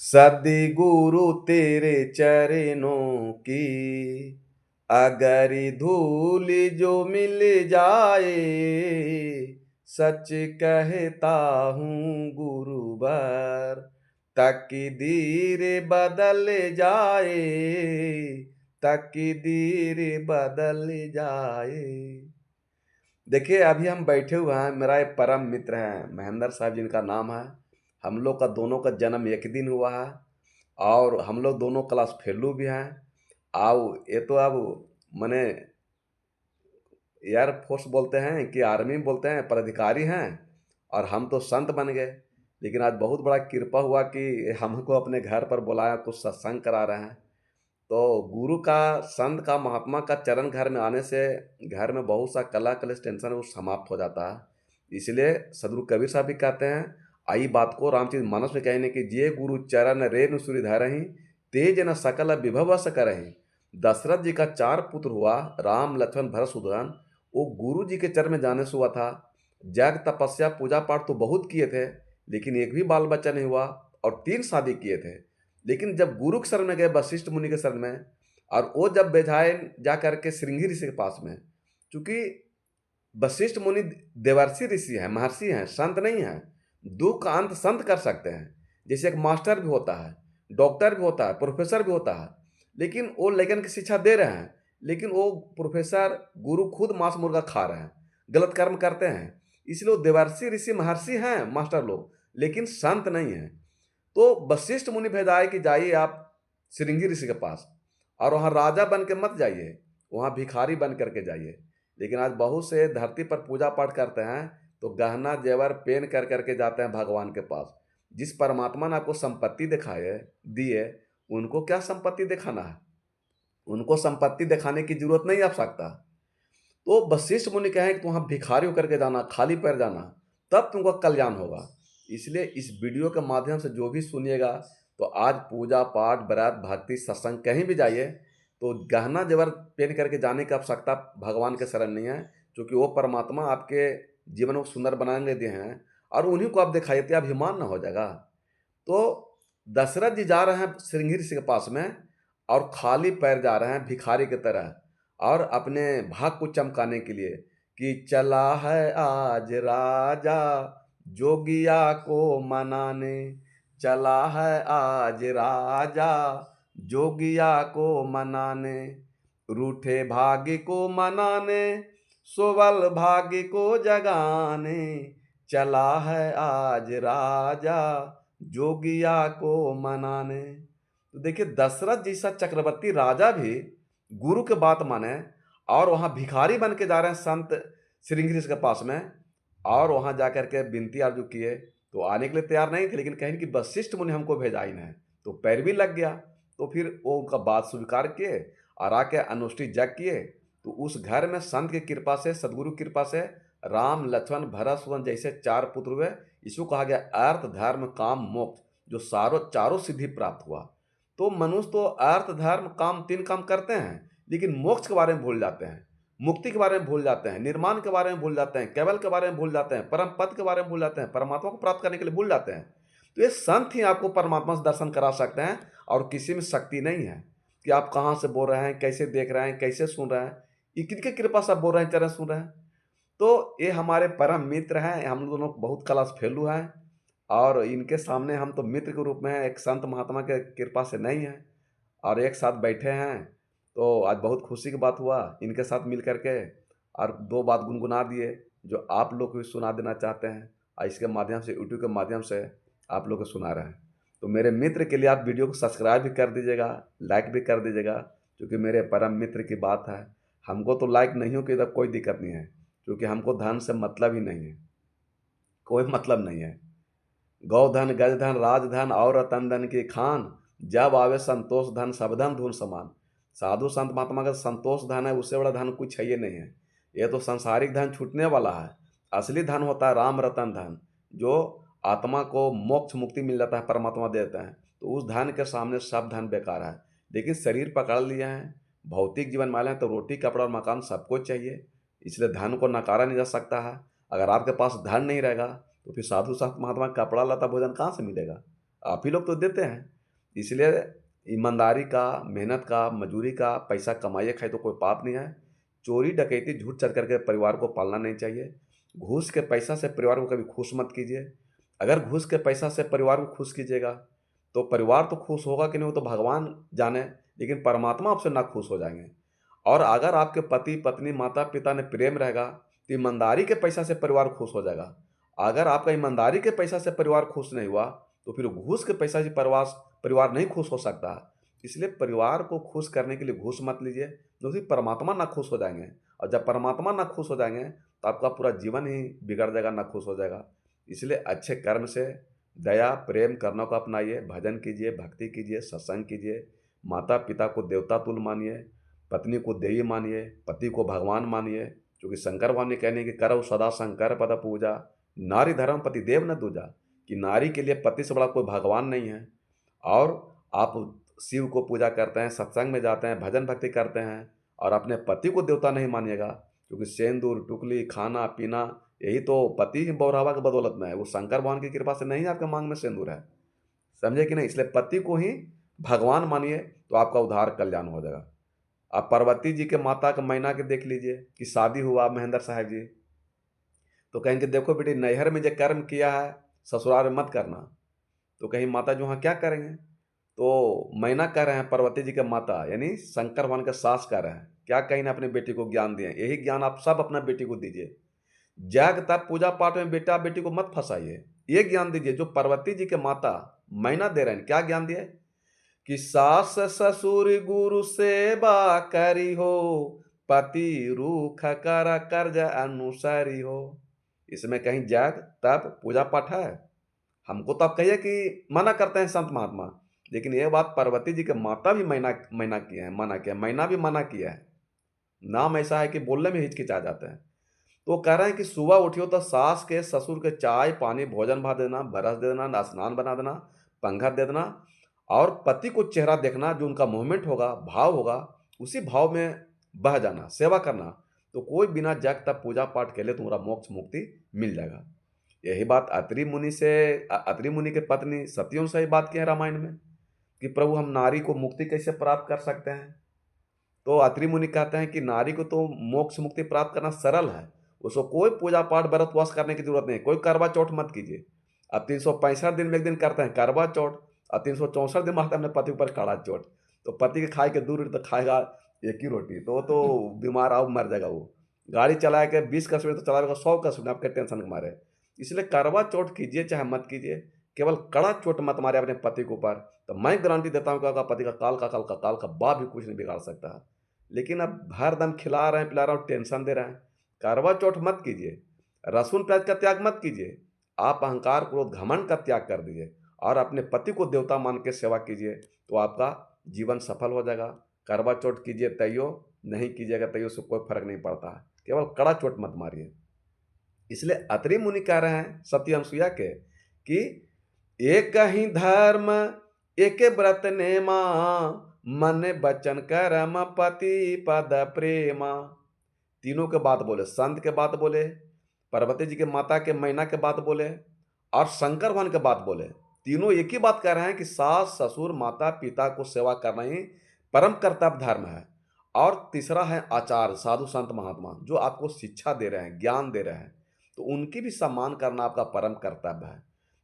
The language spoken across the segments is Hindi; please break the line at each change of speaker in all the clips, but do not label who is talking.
सद्गुरु तेरे चरणों की अगर धूल जो मिल जाए, सच कहता हूँ गुरुवर, तकदीर बदल जाए, तकदीर बदल जाए। देखिए, अभी हम बैठे हुए हैं, मेरा एक परम मित्र हैं, महेंद्र साहब जिनका नाम है। हम लोग का दोनों का जन्म एक दिन हुआ है और हम लोग दोनों क्लास फेलो भी हैं। आओ, ये तो अब मने एयरफोर्स बोलते हैं कि आर्मी बोलते हैं, पदाधिकारी हैं और हम तो संत बन गए। लेकिन आज बहुत बड़ा कृपा हुआ कि हमको अपने घर पर बुलाया, कुछ सत्संग करा रहे हैं। तो गुरु का, संत का, महात्मा का चरण घर में आने से घर में बहुत सा कला कलेश टेंशन है वो समाप्त हो जाता है। इसलिए सदगुरु कबीर साहब भी कहते हैं, आई बात को रामचरित मानस में कहने की, जे गुरु चरण रेणु सूरि धरहि, तेज न सकल विभव बस करहि। दशरथ जी का 4 पुत्र हुआ, राम लक्ष्मण भरत शत्रुघ्न। वो गुरु जी के चरण में जाने से हुआ था। जग तपस्या पूजा पाठ तो बहुत किए थे, लेकिन एक भी बाल बच्चा नहीं हुआ और 3 शादी किए थे। लेकिन जब गुरु के शरण में गए, वशिष्ठ मुनि के शरण में, और वो जब बैठाए जा करके श्रृंगी ऋषि के पास में, चूंकि वशिष्ठ मुनि देवर्षि ऋषि हैं, महर्षि हैं, संत नहीं हैं। दुख का अंत संत कर सकते हैं। जैसे एक मास्टर भी होता है, डॉक्टर भी होता है, प्रोफेसर भी होता है, लेकिन वो लेकिन की शिक्षा दे रहे हैं, लेकिन वो प्रोफेसर गुरु खुद मांस मुर्गा खा रहे हैं, गलत कर्म करते हैं। इसलिए वो देवर्षि ऋषि महर्षि हैं, मास्टर लोग, लेकिन संत नहीं हैं। तो वशिष्ठ मुनि भेजाए कि जाइए आप श्रृंगी ऋषि के पास, और वहाँ राजा बन के मत जाइए, वहाँ भिखारी बन करके जाइए। लेकिन आज बहुत से धरती पर पूजा पाठ करते हैं तो गहना जेवर पेन कर करके जाते हैं भगवान के पास। जिस परमात्मा ने आपको संपत्ति दिखाए दी है, उनको क्या संपत्ति दिखाना है? उनको संपत्ति दिखाने की जरूरत नहीं आवश्यकता। तो वशिष्ठ मुनि कहें कि तुम वहाँ भिखारी होकर के जाना, खाली पैर जाना, तब तुमको कल्याण होगा। इसलिए इस वीडियो के माध्यम से जो भी सुनिएगा, तो आज पूजा पाठ बरात भक्ति सत्संग कहीं भी जाइए तो गहना जेवर पहन करके जाने की आवश्यकता भगवान के शरण नहीं है, क्योंकि वो परमात्मा आपके जीवन को सुंदर बनाने दिए हैं और उन्हीं को आप दिखाइए तो अभिमान ना हो जाएगा। तो दशरथ जी जा रहे हैं श्रृंगी ऋषि के पास में और खाली पैर जा रहे हैं भिखारी की तरह, और अपने भाग को चमकाने के लिए कि चला है आज राजा जोगिया को मनाने, चला है आज राजा जोगिया को मनाने, रूठे भाग्य को मनाने, सोवल भाग्य को जगाने, चला है आज राजा जोगिया को मनाने। तो देखिए, दशरथ जैसा चक्रवर्ती राजा भी गुरु के बात माने और वहाँ भिखारी बन के जा रहे हैं संत श्रृंगी ऋषि के पास में, और वहाँ जा कर के विनती आरजू किए तो आने के लिए तैयार नहीं थे, लेकिन कहें कि वशिष्ठ मुनि हमको भेजा ही नहीं, तो पैर भी लग गया। तो फिर वो उनका बात स्वीकार किए और आके अनुष्ठी जग किए। तो उस घर में संत की कृपा से, सदगुरु की कृपा से राम लक्ष्मण भरत शत्रुघ्न जैसे 4 पुत्र हुए। इसको कहा गया अर्थ धर्म काम मोक्ष, जो चारों सिद्धि प्राप्त हुआ। तो मनुष्य तो अर्थ धर्म काम 3 काम करते हैं, लेकिन मोक्ष के बारे में भूल जाते हैं, मुक्ति के बारे में भूल जाते हैं, निर्माण के बारे में भूल जाते हैं, केवल के बारे में भूल जाते हैं, परम पद के बारे में भूल जाते हैं, परमात्मा को प्राप्त करने के लिए भूल जाते हैं। तो ये संत ही आपको परमात्मा से दर्शन करा सकते हैं, और किसी में शक्ति नहीं है कि आप कहाँ से बोल रहे हैं, कैसे देख रहे हैं, कैसे सुन रहे हैं। ये किनके कृपा से आप बोल रहे हैं, चरण सुन रहे हैं? तो ये हमारे परम मित्र हैं, हम दोनों बहुत क्लास फेलू हैं, और इनके सामने हम तो मित्र के रूप में हैं, एक संत महात्मा के कृपा से नहीं है। और एक साथ बैठे हैं तो आज बहुत खुशी की बात हुआ इनके साथ मिल करके, और 2 बात गुनगुना दिए जो आप लोग को भी सुना देना चाहते हैं, और इसके माध्यम से, यूट्यूब के माध्यम से आप लोग को सुना रहे हैं। तो मेरे मित्र के लिए आप वीडियो को सब्सक्राइब भी कर दीजिएगा, लाइक भी कर दीजिएगा, क्योंकि मेरे परम मित्र की बात है। हमको तो लाइक नहीं हो कि इधर कोई दिक्कत नहीं है, क्योंकि हमको धन से मतलब ही नहीं है, कोई मतलब नहीं है। गौधन गजधन राजधन और रतन धन की खान, जब आवे संतोष धन सब धन धूल समान। साधु संत महात्मा का संतोष धन है, उससे बड़ा धन कुछ है ही नहीं है। ये तो सांसारिक धन छूटने वाला है। असली धन होता है राम रतन धन, जो आत्मा को मोक्ष मुक्ति मिल जाता है, परमात्मा देते हैं। तो उस धन के सामने सब धन बेकार है। लेकिन शरीर पकड़ लिए हैं, भौतिक जीवन माले हैं, तो रोटी कपड़ा और मकान सबको चाहिए, इसलिए धन को नकारा नहीं जा सकता है। अगर आपके पास धन नहीं रहेगा तो फिर साधु संत महात्मा का कपड़ा लता भोजन कहाँ से मिलेगा? आप ही लोग तो देते हैं। इसलिए ईमानदारी का, मेहनत का, मजदूरी का पैसा कमाइए खाइए तो कोई पाप नहीं है। चोरी डकैती झूठ चढ़ करके परिवार को पालना नहीं चाहिए। घूस के पैसा से परिवार को कभी खुश मत कीजिए। अगर घूस के पैसा से परिवार को खुश कीजिएगा तो परिवार तो खुश होगा कि नहीं वो तो भगवान जाने, लेकिन परमात्मा आपसे ना खुश हो जाएंगे। और अगर आपके पति पत्नी माता पिता ने प्रेम रहेगा तो ईमानदारी के पैसा से परिवार खुश हो जाएगा। अगर आपका ईमानदारी के पैसा से परिवार खुश नहीं हुआ तो फिर घूस के पैसा से परिवार परिवार नहीं खुश हो सकता। इसलिए परिवार को खुश करने के लिए घूस मत लीजिए, तो फिर परमात्मा ना खुश हो जाएंगे। और जब परमात्मा ना खुश हो जाएंगे तो आपका पूरा जीवन ही बिगड़ जाएगा, ना खुश हो जाएगा। इसलिए अच्छे कर्म से दया प्रेम करना को अपनाइए, भजन कीजिए, भक्ति कीजिए, सत्संग कीजिए, माता पिता को देवता तुल्य मानिए, पत्नी को देवी मानिए, पति को भगवान मानिए, क्योंकि शंकर भगवान ने कहने की करौ सदा शंकर पद पूजा, नारी धर्म पति देव न दूजा, कि नारी के लिए पति से बड़ा कोई भगवान नहीं है। और आप शिव को पूजा करते हैं, सत्संग में जाते हैं, भजन भक्ति करते हैं और अपने पति को देवता नहीं मानिएगा, क्योंकि सेंदूर टुकली खाना पीना यही तो पति ही बौरावा के बदौलत में है। वो शंकर भगवान की कृपा से नहीं आपके मांग में सिंदूर है, समझे कि नहीं। इसलिए पति को ही भगवान मानिए तो आपका उद्धार कल्याण हो जाएगा। आप पार्वती जी के माता का मैना के देख लीजिए कि शादी हुआ महेंद्र साहब जी, तो कहेंगे देखो बेटी नैहर में जो कर्म किया है ससुराल में मत करना। तो कहीं माता जो वहाँ क्या करेंगे, तो मैना कह रहे हैं पार्वती जी के माता यानी शंकर भगवान के सास कह रहे हैं क्या कहीं ना अपनी बेटी को ज्ञान दिए। यही ज्ञान आप सब अपना बेटी को दीजिए। जग तप पूजा पाठ में बेटा बेटी को मत फंसाइए, ये ज्ञान दीजिए जो पार्वती जी के माता मैना दे रहे हैं। क्या ज्ञान दिए कि सास ससुर गुरु सेवा करी हो, पति रूख कर कर्ज अनुसारी हो। इसमें कहीं जग तप पूजा पाठ है? हमको तो आप कहिए कि मना करते हैं संत महात्मा, लेकिन ये बात पार्वती जी के माता भी मना मना किया है, मना किया, मैना भी मना किया है। नाम ऐसा है कि बोलने में हिचकिचा जाते हैं। तो कह रहे हैं कि सुबह उठियो तो सास के ससुर के चाय पानी भोजन भात देना, बरस दे देना, स्नान बना देना, पंखा दे देना, और पति को चेहरा देखना, जो उनका मूवमेंट होगा भाव होगा उसी भाव में बह जाना, सेवा करना। तो कोई बिना जग तब पूजा पाठ के लिए तुम्हारा मोक्ष मुक्ति मिल जाएगा। यही बात अत्रि मुनि से अत्रि मुनि के पत्नी सतियों से ही बात की है रामायण में कि प्रभु हम नारी को मुक्ति कैसे प्राप्त कर सकते हैं। तो अत्रि मुनि कहते हैं कि नारी को तो मोक्ष मुक्ति प्राप्त करना सरल है, उसको कोई पूजा पाठ व्रत उपवास करने की जरूरत नहीं, कोई करवा चौथ मत कीजिए। अब 365 दिन में एक दिन करते हैं करवा चौथ, और 364 दिन मारते हैं अपने पति ऊपर कड़ा चोट। तो पति के खाए के 2 रोटी तो खाएगा एक ही रोटी, तो वो तो बीमार आओ मर जाएगा। वो गाड़ी चला के 20 का स्पीड तो चलाएगा 100 का स्पीड आपके टेंशन के मारे। इसलिए करवा चौथ कीजिए चाहे मत कीजिए, केवल कड़ा चोट मत मारे अपने पति के ऊपर। तो मैं गारंटी देता हूँ कि आपका पति का काल का बाप भी कुछ नहीं बिगाड़ सकता है। लेकिन अब हर दम खिला रहे हैं पिला रहे हैं, टेंशन दे रहे हैं। करवा चौथ मत कीजिए, लहसुन प्याज का त्याग मत कीजिए, आप अहंकार क्रोध घमंड का त्याग कर दीजिए और अपने पति को देवता मान के सेवा कीजिए, तो आपका जीवन सफल हो जाएगा। करवा चौथ कीजिए तैयो, नहीं कीजिएगा तैयो से कोई फर्क नहीं पड़ता है, केवल कड़ा चोट मत मारिए। इसलिए अत्रि मुनि कह रहे हैं सती अनुसुईया के कि एक ही धर्म एक व्रत नेमा, मन वचन कर्म पति पद प्रेमा। तीनों के बात बोले, संत के बात बोले, पार्वती जी के माता के मैना के बात बोले और शंकर भगवान के बात बोले। तीनों एक ही बात कह रहे हैं कि सास ससुर माता पिता को सेवा करना ही परम कर्तव्य धर्म है। और तीसरा है आचार्य साधु संत महात्मा जो आपको शिक्षा दे रहे हैं, ज्ञान दे रहे हैं, तो उनकी भी सम्मान करना आपका परम कर्तव्य है।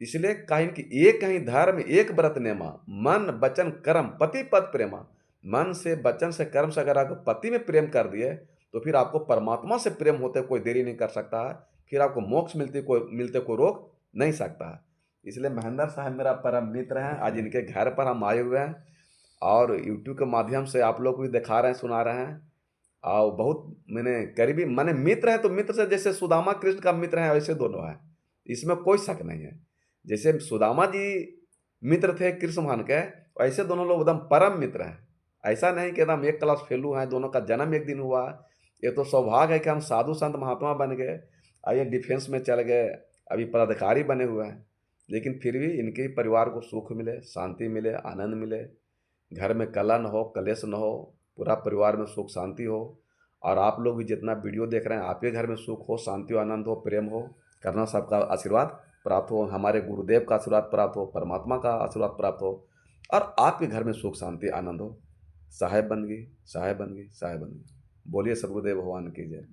इसलिए कहीं कि एक ही धर्म एक व्रत नेमा, मन वचन कर्म पति पद प्रेमा। मन से वचन से कर्म से अगर आप पति में प्रेम कर दिए तो फिर आपको परमात्मा से प्रेम होते कोई देरी नहीं कर सकता है, फिर आपको मोक्ष मिलते कोई रोक नहीं सकता है। इसलिए महेंद्र साहब मेरा परम मित्र हैं, आज इनके घर पर हम आए हुए हैं और यूट्यूब के माध्यम से आप लोग को भी दिखा रहे हैं सुना रहे हैं। और बहुत मैंने करीबी मैंने मित्र है, तो मित्र से जैसे सुदामा कृष्ण का मित्र है वैसे दोनों हैं, इसमें कोई शक नहीं है। जैसे सुदामा जी मित्र थे कृष्ण भगवान के, ऐसे दोनों लोग एकदम परम मित्र हैं। ऐसा नहीं कि एकदम एक क्लास फेलू हैं, दोनों का जन्म एक दिन हुआ। ये तो सौभाग्य है कि हम साधु संत महात्मा बन गए, आइए डिफेंस में चल गए, अभी पदाधिकारी बने हुए हैं, लेकिन फिर भी इनके परिवार को सुख मिले, शांति मिले, आनंद मिले, घर में कलह न हो, कलेश न हो, पूरा परिवार में सुख शांति हो। और आप लोग भी जितना वीडियो देख रहे हैं आपके घर में सुख हो, शांति हो, आनंद हो, प्रेम हो, करना सबका आशीर्वाद प्राप्त हो, हमारे गुरुदेव का आशीर्वाद प्राप्त हो, परमात्मा का आशीर्वाद प्राप्त हो और आपके घर में सुख शांति आनंद हो। साहेब बन गई, साहेब बन गई, साहेब बन गई। बोलिए सद्गुरुदेव भगवान की जय।